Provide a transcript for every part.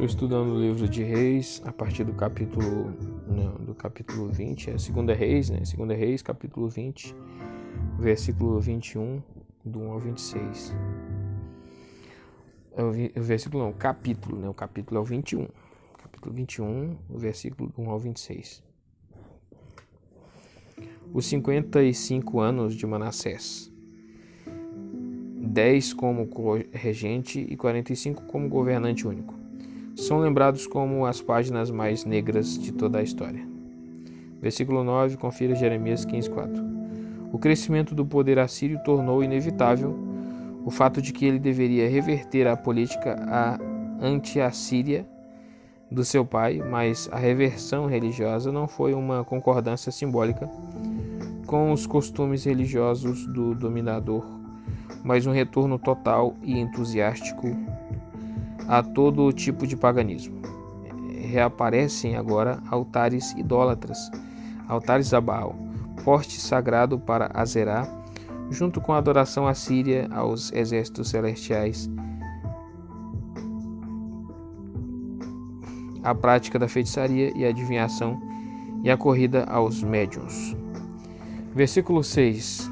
Estou estudando o livro de Reis a partir do capítulo 20, Segunda Reis, né? Segunda Reis, capítulo 20, versículo 21, do 1 ao 26. O capítulo, né? O capítulo é o 21. Capítulo 21, o versículo do 1 ao 26. Os 55 anos de Manassés, 10 como regente e 45 como governante único, são lembrados como as páginas mais negras de toda a história. Versículo 9, confira Jeremias 15:4. O crescimento do poder assírio tornou inevitável o fato de que ele deveria reverter a política anti-assíria do seu pai, mas a reversão religiosa não foi uma concordância simbólica com os costumes religiosos do dominador, mas um retorno total e entusiástico a todo tipo de paganismo. Reaparecem agora altares idólatras, altares a Baal, poste sagrado para Azerá, junto com a adoração assíria aos exércitos celestiais, a prática da feitiçaria e adivinhação e a corrida aos médiuns. Versículo 6.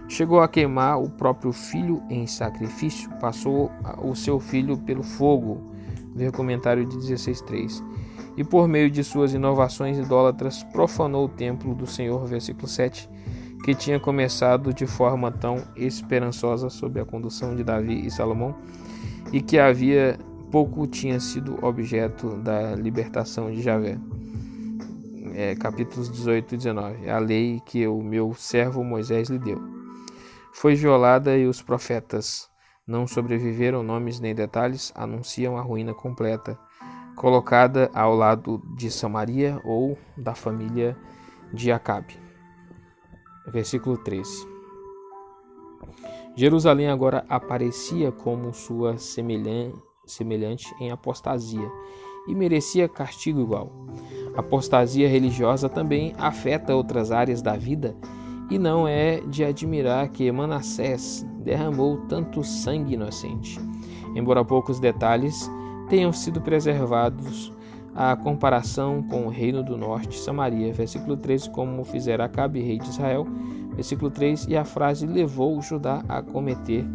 Chegou a queimar o próprio filho em sacrifício, passou o seu filho pelo fogo, ver comentário de 16:3. E por meio de suas inovações idólatras profanou o templo do Senhor, versículo 7, que tinha começado de forma tão esperançosa sob a condução de Davi e Salomão, e que havia pouco tinha sido objeto da libertação de Javé. Capítulos 18 e 19. A lei que o meu servo Moisés lhe deu foi violada e os profetas não sobreviveram. Nomes nem detalhes anunciam a ruína completa, colocada ao lado de Samaria ou da família de Acabe. Versículo 13. Jerusalém agora aparecia como sua semelhante em apostasia e merecia castigo igual. A apostasia religiosa também afeta outras áreas da vida, e não é de admirar que Manassés derramou tanto sangue inocente. Embora poucos detalhes tenham sido preservados, a comparação com o reino do norte, Samaria, versículo 13, como fizera Acabe, rei de Israel, versículo 3, e a frase levou Judá a cometer,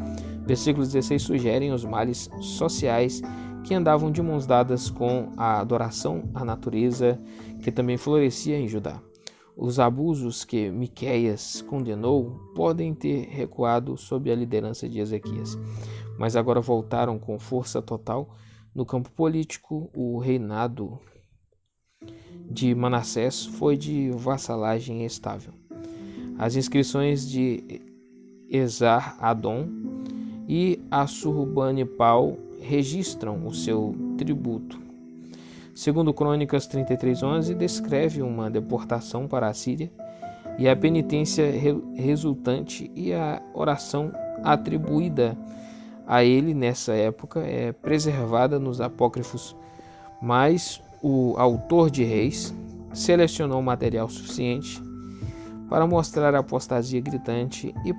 versículo 16, sugerem os males sociais que andavam de mãos dadas com a adoração à natureza, que também florescia em Judá. Os abusos que Miqueias condenou podem ter recuado sob a liderança de Ezequias, mas agora voltaram com força total no campo político. O reinado de Manassés foi de vassalagem estável. As inscrições de Esar-Adom e Assurbanipal registram o seu tributo. Segundo Crônicas 33:11, descreve uma deportação para a Síria e a penitência resultante e a oração atribuída a ele nessa época é preservada nos apócrifos, mas o autor de Reis selecionou material suficiente para mostrar a apostasia gritante e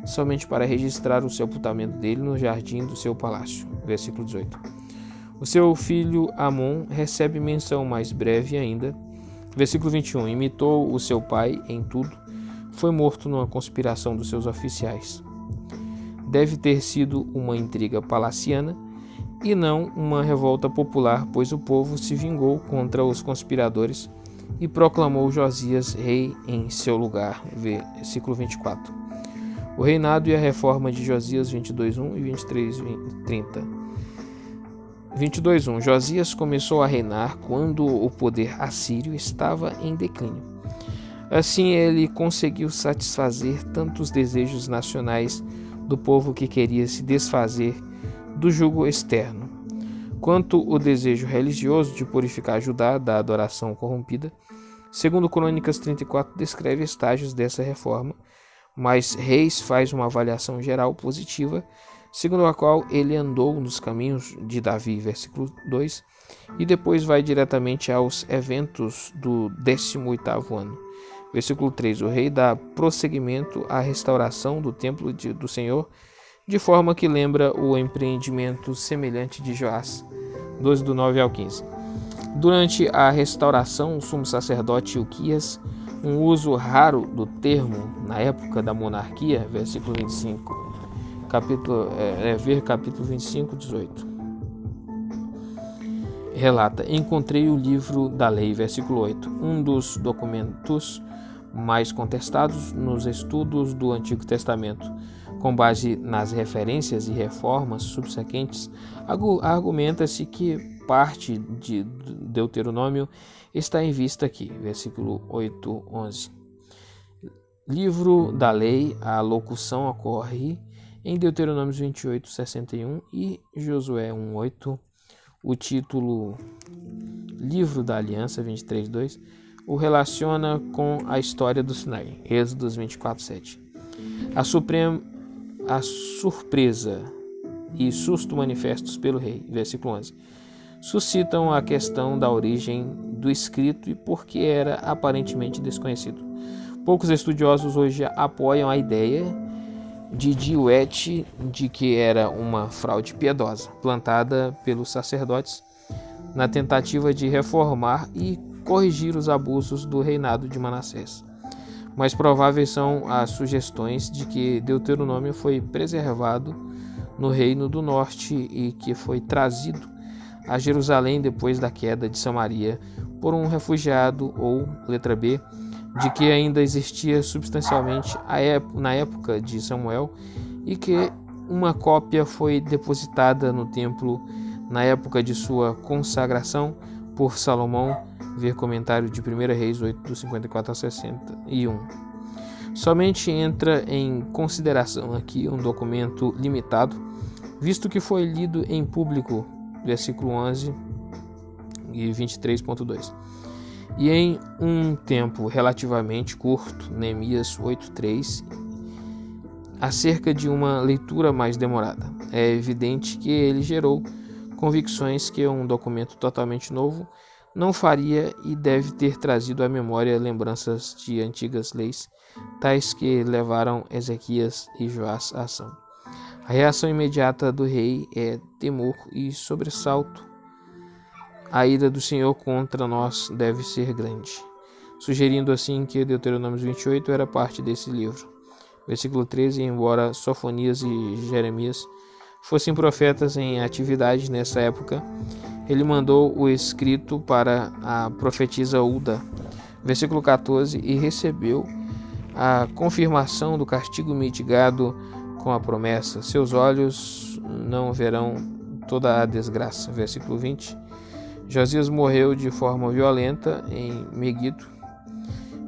somente para registrar o sepultamento dele no jardim do seu palácio. Versículo 18. O seu filho Amon recebe menção mais breve ainda. Versículo 21. Imitou o seu pai em tudo, foi morto numa conspiração dos seus oficiais. Deve ter sido uma intriga palaciana e não uma revolta popular, pois o povo se vingou contra os conspiradores e proclamou Josias rei em seu lugar. Versículo 24. O reinado e a reforma de Josias 22:1 e 23:30. 22:1. Josias começou a reinar quando o poder assírio estava em declínio. Assim ele conseguiu satisfazer tanto os desejos nacionais do povo que queria se desfazer do jugo externo, quanto o desejo religioso de purificar Judá da adoração corrompida. Segundo Crônicas 34, descreve estágios dessa reforma, mas Reis faz uma avaliação geral positiva, segundo a qual ele andou nos caminhos de Davi, versículo 2, e depois vai diretamente aos eventos do 18º ano. Versículo 3, o rei dá prosseguimento à restauração do templo do Senhor, de forma que lembra o empreendimento semelhante de Joás, 12 do 9 ao 15. Durante a restauração, o sumo sacerdote Ilquias, um uso raro do termo na época da monarquia, versículo 25, ver capítulo 25, 18. Relata: encontrei o livro da lei, versículo 8, um dos documentos mais contestados nos estudos do Antigo Testamento. Com base nas referências e reformas subsequentes, argumenta-se que parte de Deuteronômio está em vista aqui, versículo 8, 11. Livro da lei, a locução ocorre em Deuteronômio 28, 61 e Josué 1, 8. O título Livro da Aliança 23, 2 o relaciona com a história do Sinai, Êxodos 24, 7. A surpresa e susto manifestos pelo rei, versículo 11, suscitam a questão da origem do escrito e por que era aparentemente desconhecido. Poucos estudiosos hoje apoiam a ideia de Dewey de que era uma fraude piedosa, plantada pelos sacerdotes na tentativa de reformar e corrigir os abusos do reinado de Manassés. Mais prováveis são as sugestões de que Deuteronômio foi preservado no Reino do Norte e que foi trazido a Jerusalém depois da queda de Samaria por um refugiado, ou, letra B, de que ainda existia substancialmente na época de Samuel e que uma cópia foi depositada no templo na época de sua consagração por Salomão, ver comentário de 1 Reis 8, do 54 a 61. Somente entra em consideração aqui um documento limitado, visto que foi lido em público, versículo 11 e 23.2. E em um tempo relativamente curto, Neemias 8:3, acerca de uma leitura mais demorada. É evidente que ele gerou convicções que um documento totalmente novo não faria e deve ter trazido à memória lembranças de antigas leis, tais que levaram Ezequias e Joás à ação. A reação imediata do rei é temor e sobressalto. A ira do Senhor contra nós deve ser grande, sugerindo assim que Deuteronômio 28 era parte desse livro. Versículo 13, embora Sofonias e Jeremias fossem profetas em atividade nessa época, ele mandou o escrito para a profetisa Ulda. Versículo 14, e recebeu a confirmação do castigo mitigado com a promessa: seus olhos não verão toda a desgraça. Versículo 20, Josias morreu de forma violenta em Meguido.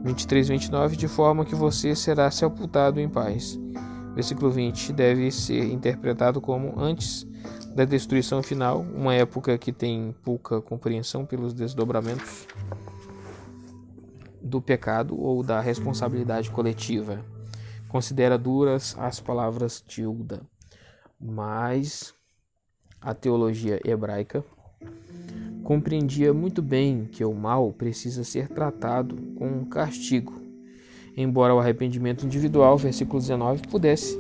23, 29, de forma que você será sepultado em paz. Versículo 20, deve ser interpretado como antes da destruição final, uma época que tem pouca compreensão pelos desdobramentos do pecado ou da responsabilidade coletiva. Considera duras as palavras de Ulda, mas a teologia hebraica compreendia muito bem que o mal precisa ser tratado com castigo, embora o arrependimento individual, versículo 19, pudesse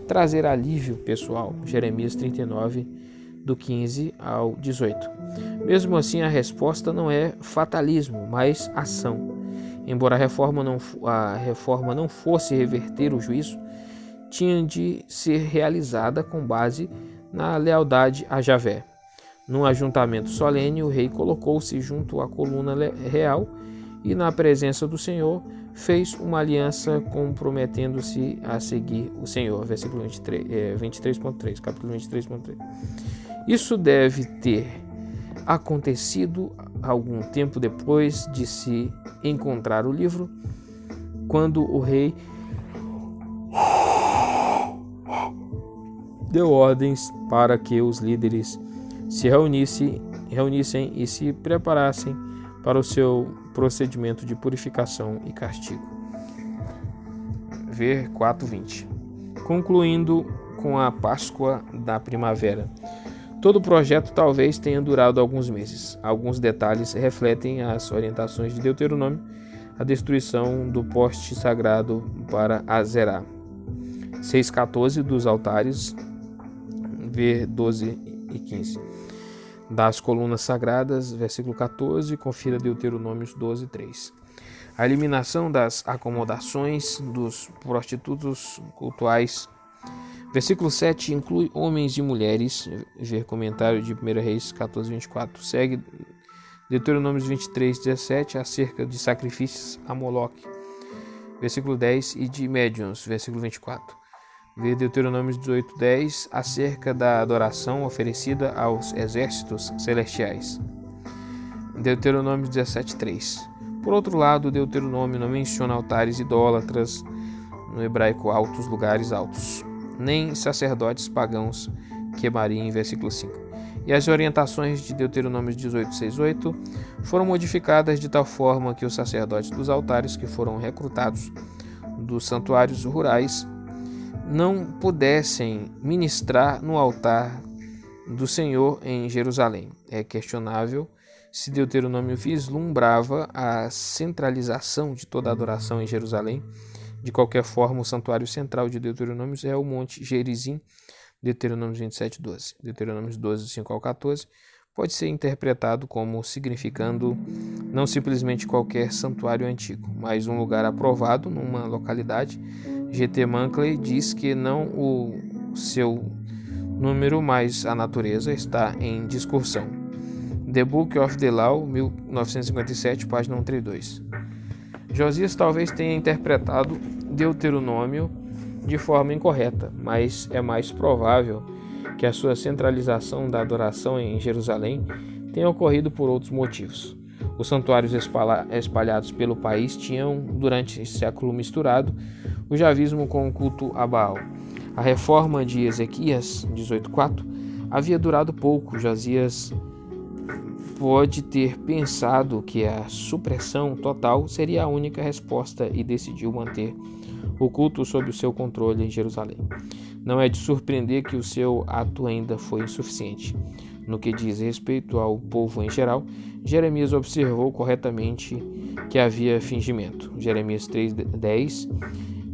trazer alívio pessoal, Jeremias 39, do 15 ao 18. Mesmo assim, a resposta não é fatalismo, mas ação. Embora a reforma não fosse reverter o juízo, tinha de ser realizada com base na lealdade a Javé. Num ajuntamento solene, o rei colocou-se junto à coluna real e, na presença do Senhor, fez uma aliança comprometendo-se a seguir o Senhor. Versículo 23.3, capítulo 23.3. Isso deve ter acontecido algum tempo depois de se encontrar o livro, quando o rei deu ordens para que os líderes se reunissem e se preparassem para o seu procedimento de purificação e castigo. Ver 4:20. Concluindo com a Páscoa da primavera. Todo o projeto talvez tenha durado alguns meses. Alguns detalhes refletem as orientações de Deuteronômio, a destruição do poste sagrado para Azerá. 6:14 dos altares, ver 12 e 15. das colunas sagradas, versículo 14, confira Deuteronômios 12, 3. A eliminação das acomodações dos prostitutos cultuais. Versículo 7 inclui homens e mulheres. Ver comentário de 1 Reis 14, 24. Segue Deuteronômios 23, 17, acerca de sacrifícios a Moloque. Versículo 10 e de médiuns, versículo 24. Ver Deuteronômios 18, 10, acerca da adoração oferecida aos exércitos celestiais. Deuteronômio 17, 3. Por outro lado, Deuteronômio não menciona altares idólatras, no hebraico altos, lugares altos, nem sacerdotes pagãos, queimariam em versículo 5. E as orientações de Deuteronômio 18, 6, 8 foram modificadas de tal forma que os sacerdotes dos altares que foram recrutados dos santuários rurais não pudessem ministrar no altar do Senhor em Jerusalém. É questionável se Deuteronômio vislumbrava a centralização de toda a adoração em Jerusalém. De qualquer forma, o santuário central de Deuteronômio é o Monte Gerizim, Deuteronômio 27, 12. Deuteronômio 12, 5 ao 14 pode ser interpretado como significando não simplesmente qualquer santuário antigo, mas um lugar aprovado numa localidade. G.T. Mankley diz que não o seu número, mas a natureza está em discussão. The Book of the Law, 1957, página 132. Josias talvez tenha interpretado Deuteronômio de forma incorreta, mas é mais provável que a sua centralização da adoração em Jerusalém tenha ocorrido por outros motivos. Os santuários espalhados pelo país tinham, durante esse século, misturado o javismo com o culto a Baal. A reforma de Ezequias 18:4 havia durado pouco. Josias pode ter pensado que a supressão total seria a única resposta e decidiu manter o culto sob o seu controle em Jerusalém. Não é de surpreender que o seu ato ainda foi insuficiente. No que diz respeito ao povo em geral, Jeremias observou corretamente que havia fingimento. Jeremias 3:10.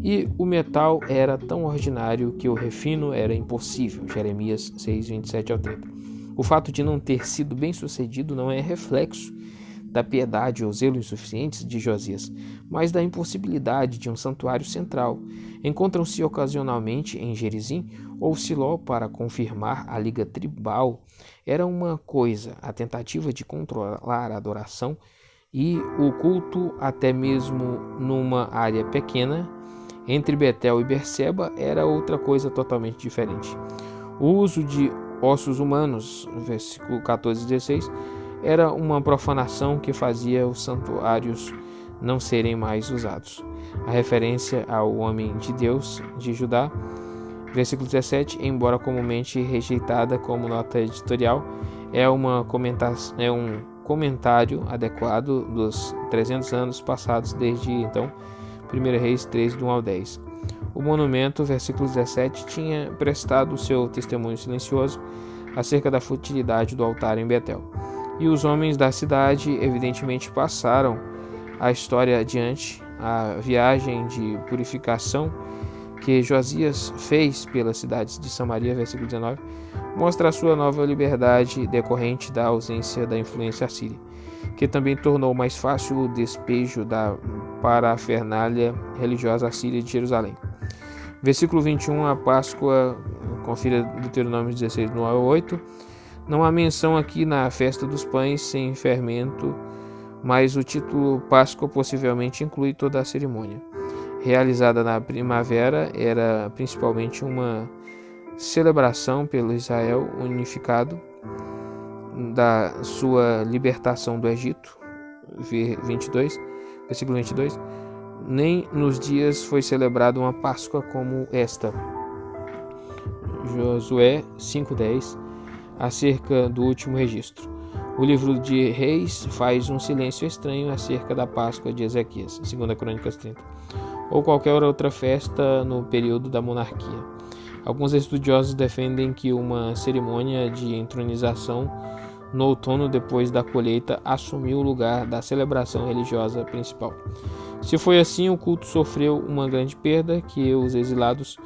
E o metal era tão ordinário que o refino era impossível. Jeremias 6:27 ao 30. O fato de não ter sido bem sucedido não é reflexo da piedade ou zelo insuficientes de Josias, mas da impossibilidade de um santuário central. Encontram-se ocasionalmente em Gerizim ou Siló para confirmar a liga tribal. Era uma coisa, a tentativa de controlar a adoração e o culto até mesmo numa área pequena. Entre Betel e Berseba era outra coisa totalmente diferente. O uso de ossos humanos, versículo 14 e 16, era uma profanação que fazia os santuários não serem mais usados. A referência ao homem de Deus de Judá, versículo 17, embora comumente rejeitada como nota editorial, é um comentário adequado dos 300 anos passados desde então. 1 Reis 3, do 1 ao 10. O monumento, versículo 17, tinha prestado seu testemunho silencioso acerca da futilidade do altar em Betel. E os homens da cidade evidentemente passaram a história adiante. A viagem de purificação que Josias fez pelas cidades de Samaria, versículo 19, mostra a sua nova liberdade decorrente da ausência da influência assíria, que também tornou mais fácil o despejo da parafernália religiosa assíria de Jerusalém. Versículo 21, a Páscoa, confira Deuteronômio 16, 1 ao 8. Não há menção aqui na festa dos pães sem fermento, mas o título Páscoa possivelmente inclui toda a cerimônia. Realizada na primavera, era principalmente uma celebração pelo Israel unificado da sua libertação do Egito, versículo 22. Nem nos dias foi celebrada uma Páscoa como esta. Josué 5:10, acerca do último registro. O livro de Reis faz um silêncio estranho acerca da Páscoa de Ezequias, 2 Crônicas 30, ou qualquer outra festa no período da monarquia. Alguns estudiosos defendem que uma cerimônia de entronização no outono depois da colheita assumiu o lugar da celebração religiosa principal. Se foi assim, o culto sofreu uma grande perda que os exilados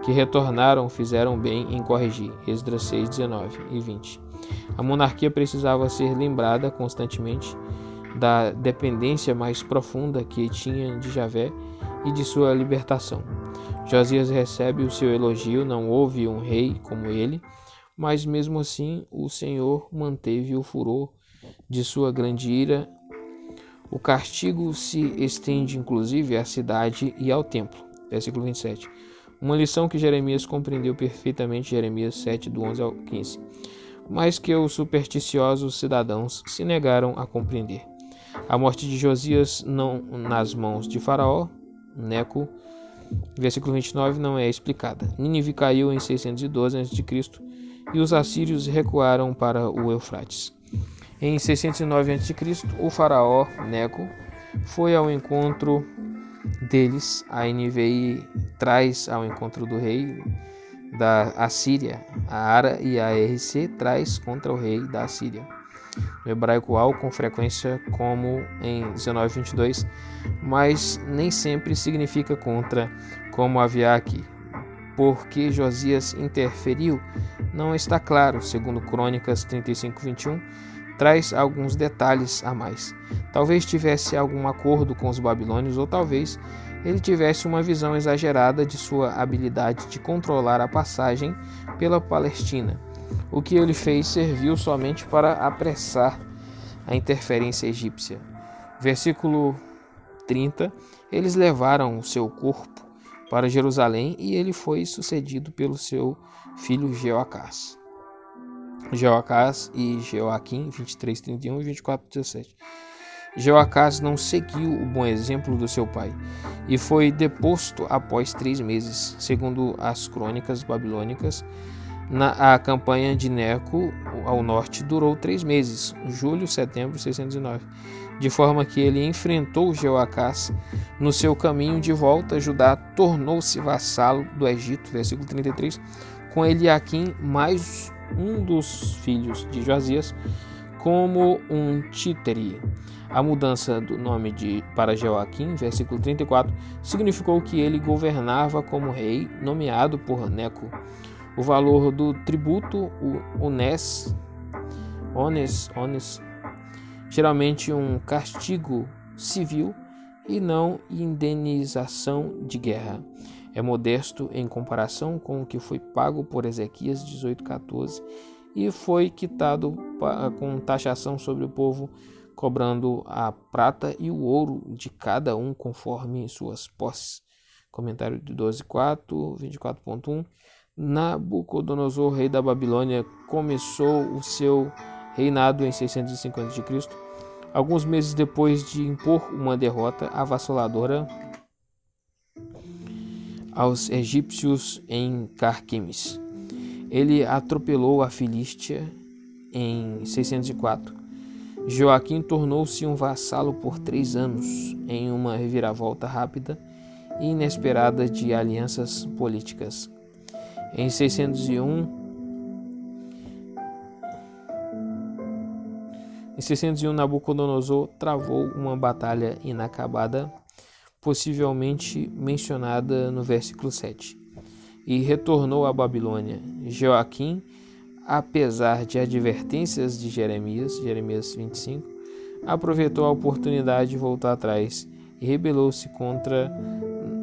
que retornaram fizeram bem em corrigir. Esdras 6, 19 e 20. A monarquia precisava ser lembrada constantemente da dependência mais profunda que tinha de Javé e de sua libertação. Josias recebe o seu elogio, não houve um rei como ele, mas mesmo assim o Senhor manteve o furor de sua grande ira. O castigo se estende inclusive à cidade e ao templo. Versículo 27. Uma lição que Jeremias compreendeu perfeitamente, Jeremias 7, do 11 ao 15, mas que os supersticiosos cidadãos se negaram a compreender. A morte de Josias não nas mãos de Faraó, Neco, versículo 29, não é explicada. Nínive caiu em 612 a.C. e os assírios recuaram para o Eufrates. Em 609 a.C., o faraó Neco foi ao encontro deles. A NVI traz ao encontro do rei da Assíria. A ARA e a RC traz contra o rei da Assíria. No hebraico ao, com frequência como em 19:22, mas nem sempre significa contra, como havia aqui. Por que Josias interferiu não está claro. Segundo Crônicas 35:21, traz alguns detalhes a mais. Talvez tivesse algum acordo com os babilônios, ou talvez ele tivesse uma visão exagerada de sua habilidade de controlar a passagem pela Palestina. O que ele fez serviu somente para apressar a interferência egípcia. Versículo 30. Eles levaram o seu corpo para Jerusalém e ele foi sucedido pelo seu filho Jeoacás. Jeoacás e Jeoaquim, 23:31 e 24:17. Jeoacás não seguiu o bom exemplo do seu pai e foi deposto após 3 meses, segundo as crônicas babilônicas. A campanha de Neco ao norte durou 3 meses, julho, setembro, 609, de forma que ele enfrentou Jeoacás no seu caminho de volta. Judá tornou-se vassalo do Egito, versículo 33, com Eliaquim, mais um dos filhos de Josias, como um títere. A mudança do nome para Jeoaquim, versículo 34, significou que ele governava como rei, nomeado por Neco. O valor do tributo, o ones, geralmente um castigo civil e não indenização de guerra. É modesto em comparação com o que foi pago por Ezequias 18:14 e foi quitado com taxação sobre o povo, cobrando a prata e o ouro de cada um conforme suas posses. Comentário de 12:4, 24:1. Nabucodonosor, rei da Babilônia, começou o seu reinado em 650 a.C., alguns meses depois de impor uma derrota avassaladora aos egípcios em Carquemis. Ele atropelou a Filístia em 604. Joaquim tornou-se um vassalo por 3 anos, em uma reviravolta rápida e inesperada de alianças políticas. Em 601, Nabucodonosor travou uma batalha inacabada, possivelmente mencionada no versículo 7, e retornou à Babilônia. Joaquim, apesar de advertências de Jeremias 25, aproveitou a oportunidade de voltar atrás e rebelou-se contra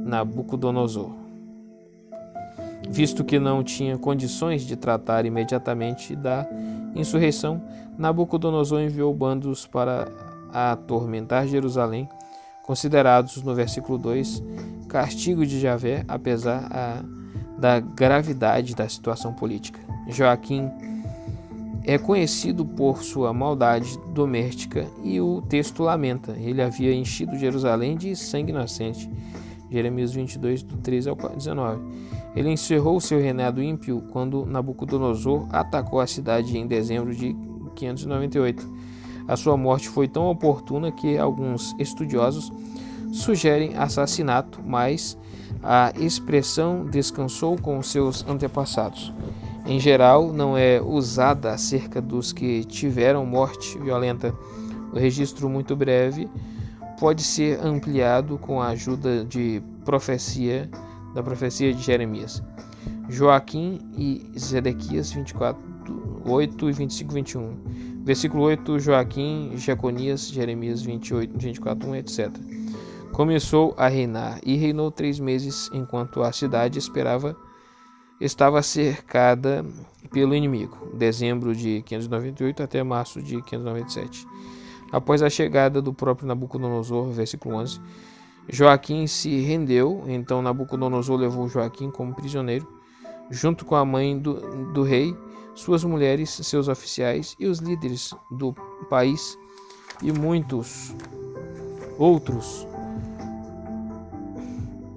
Nabucodonosor. Visto que não tinha condições de tratar imediatamente da insurreição, Nabucodonosor enviou bandos para atormentar Jerusalém, considerados no versículo 2 castigo de Javé, apesar da gravidade da situação política. Joaquim é conhecido por sua maldade doméstica e o texto lamenta: ele havia enchido Jerusalém de sangue inocente. Jeremias 22, do 13 ao 19. Ele encerrou seu reinado ímpio quando Nabucodonosor atacou a cidade em dezembro de 598. A sua morte foi tão oportuna que alguns estudiosos sugerem assassinato, mas a expressão descansou com seus antepassados. Em geral, não é usada acerca dos que tiveram morte violenta. O registro muito breve pode ser ampliado com a ajuda da profecia de Jeremias. Joaquim e Zedequias 24, 8 e 25 e 21. Versículo 8, Joaquim, Jeconias, Jeremias 28, 24, 1, etc. Começou a reinar e reinou 3 meses, enquanto a cidade estava cercada pelo inimigo, dezembro de 598 até março de 597. Após a chegada do próprio Nabucodonosor, versículo 11, Joaquim se rendeu, então Nabucodonosor levou Joaquim como prisioneiro, junto com a mãe do rei, suas mulheres, seus oficiais e os líderes do país e muitos outros.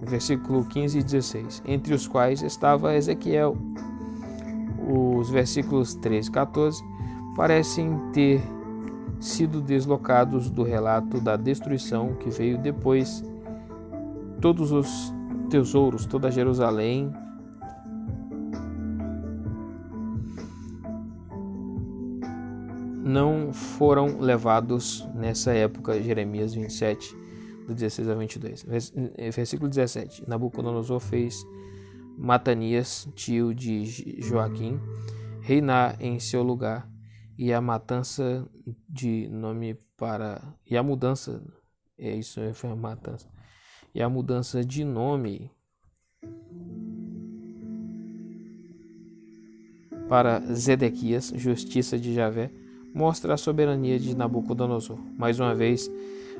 Versículo 15 e 16, entre os quais estava Ezequiel. Os versículos 13 e 14 parecem ter sido deslocados do relato da destruição que veio depois. Todos os tesouros, toda Jerusalém não foram levados nessa época. Jeremias 27, do 16 a 22. Versículo 17. Nabucodonosor fez Matanias, tio de Joaquim, reinar em seu lugar, e a mudança de nome para Zedequias, justiça de Javé, mostra a soberania de Nabucodonosor. Mais uma vez,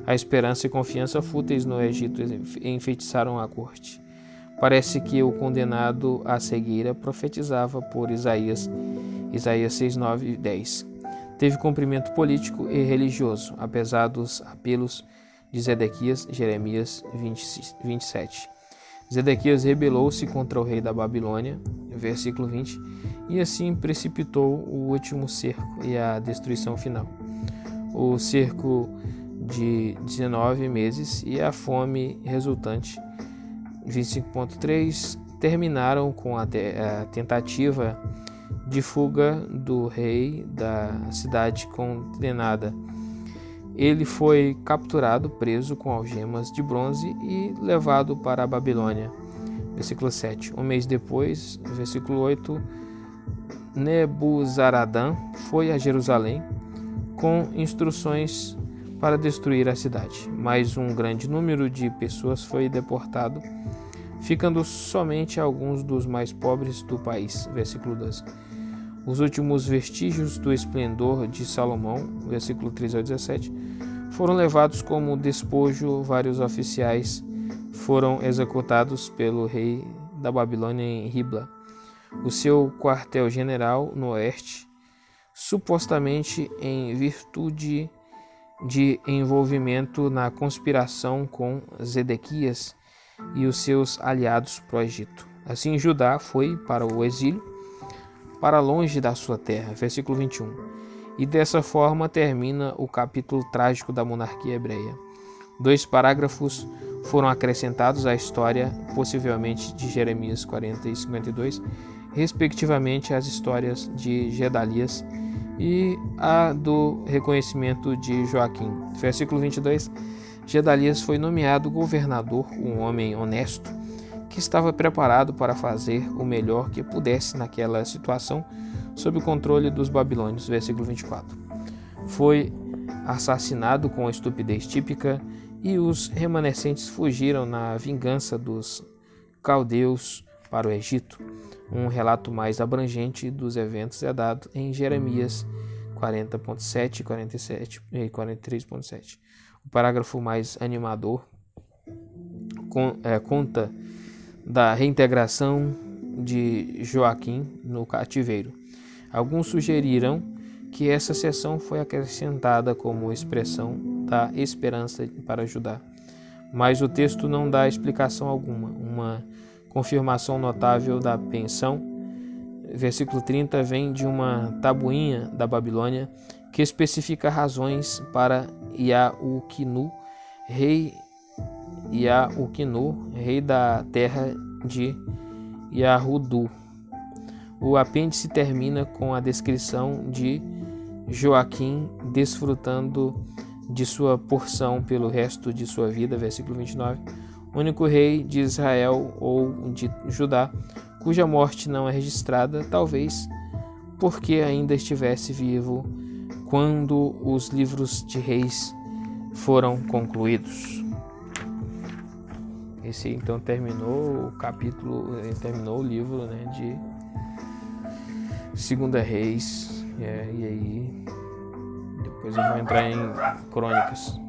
a esperança e confiança fúteis no Egito enfeitiçaram a corte. Parece que o condenado à cegueira profetizava por Isaías 6, 9 e 10. Teve cumprimento político e religioso, apesar dos apelos de Zedequias, Jeremias 27. Zedequias rebelou-se contra o rei da Babilônia, versículo 20, e assim precipitou o último cerco e a destruição final. O cerco de 19 meses e a fome resultante, 25.3, terminaram com a tentativa de fuga do rei da cidade condenada. Ele foi capturado, preso com algemas de bronze e levado para a Babilônia. Versículo 7. Um mês depois, versículo 8, Nebuzaradã foi a Jerusalém com instruções para destruir a cidade. Mas um grande número de pessoas foi deportado, ficando somente alguns dos mais pobres do país. Versículo 12. Os últimos vestígios do esplendor de Salomão, versículo 13 ao 17, foram levados como despojo. Vários oficiais foram executados pelo rei da Babilônia em Ribla, o seu quartel-general no oeste, supostamente em virtude de envolvimento na conspiração com Zedequias e os seus aliados pro Egito. Assim, Judá foi para o exílio, para longe da sua terra. Versículo 21. E dessa forma termina o capítulo trágico da monarquia hebreia. 2 parágrafos foram acrescentados à história, possivelmente de Jeremias 40 e 52, respectivamente as histórias de Gedalias e a do reconhecimento de Joaquim. Versículo 22. Gedalias foi nomeado governador, um homem honesto, que estava preparado para fazer o melhor que pudesse naquela situação, sob o controle dos babilônios. Versículo 24. Foi assassinado com a estupidez típica e os remanescentes fugiram na vingança dos caldeus para o Egito. Um relato mais abrangente dos eventos é dado em Jeremias 40.7, 47 e 43.7. O parágrafo mais animador conta da reintegração de Joaquim no cativeiro. Alguns sugeriram que essa seção foi acrescentada como expressão da esperança para Judá, mas o texto não dá explicação alguma. Uma confirmação notável da pensão, versículo 30, vem de uma tabuinha da Babilônia que especifica razões para Yaukinu, rei da terra de Yahudu. O apêndice termina com a descrição de Joaquim desfrutando de sua porção pelo resto de sua vida, versículo 29, único rei de Israel ou de Judá, cuja morte não é registrada, talvez porque ainda estivesse vivo quando os livros de Reis foram concluídos. Esse então terminou o capítulo, terminou o livro, né, de 2 Reis, e aí depois eu vou entrar em Crônicas.